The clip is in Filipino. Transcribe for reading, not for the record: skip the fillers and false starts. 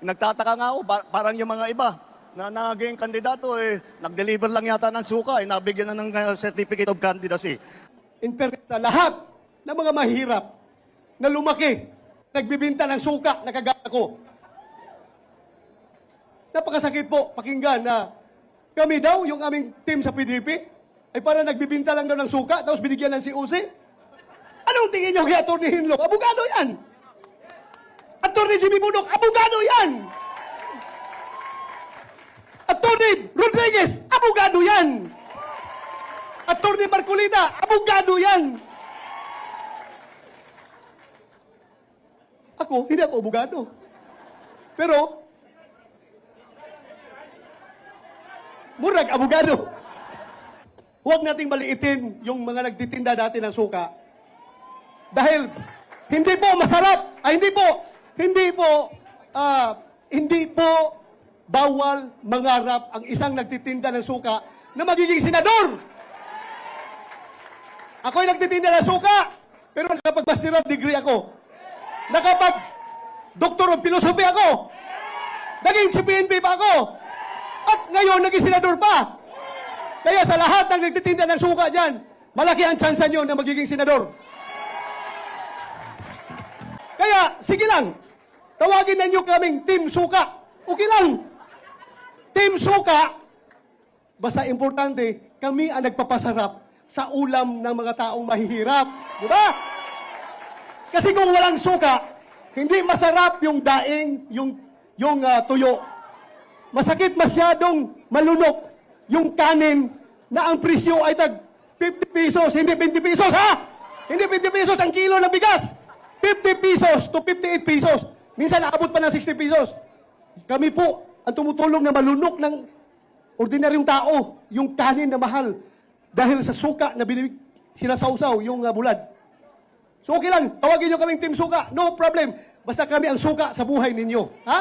Nagtataka nga ako, parang yung mga iba na naging kandidato, nag-deliver lang yata ng suka, nabigyan na ng certificate of candidacy. In fairness sa lahat ng mga mahirap na lumaki, nagbibinta ng suka na kagaya ko. Napakasakit po pakinggan na kami daw, yung aming team sa PDP, ay parang nagbibinta lang daw ng suka, tapos binigyan ng COC. Anong tingin nyo kay Atty. Hinlo? Abogado yan! Atty. Jimmy Bunok, abogado yan! Atty. Rodriguez, abogado yan! Atty. Marcolita, abogado yan! Ako, hindi ako abogado. Pero, murag abogado. Huwag nating maliitin yung mga nagtitinda dati ng suka. Dahil, hindi po masarap, hindi po bawal mangarap ang isang nagtitinda ng suka na magiging senador. Ako'y nagtitinda ng suka, pero nakapag-master of degree ako. Nakapag-doctor of philosophy ako. Naging CPNP pa ako. At ngayon, naging senador pa. Kaya sa lahat ng nagtitinda ng suka dyan, malaki ang tsansa nyo na magiging senador. Kaya, sige lang. Tawagin na nyo kaming Team Suka. Okay lang. Team Suka, basta importante, kami ang nagpapasarap sa ulam ng mga taong mahihirap. Di ba? Kasi kung walang suka, hindi masarap yung daing, yung tuyo. Masakit masyadong malunok yung kanin na ang presyo ay tag 50 pesos, hindi 20 pesos, ha? Hindi 20 pesos ang kilo ng bigas. 50 pesos to 58 pesos. Minsan naabot pa ng 60 pesos. Kami po ang tumutulong na malunok ng ordinaryong tao yung kanin na mahal dahil sa suka na sinasawsaw yung bulad. So okay lang, tawagin nyo kaming Team Suka. No problem. Basta kami ang suka sa buhay ninyo. Ha?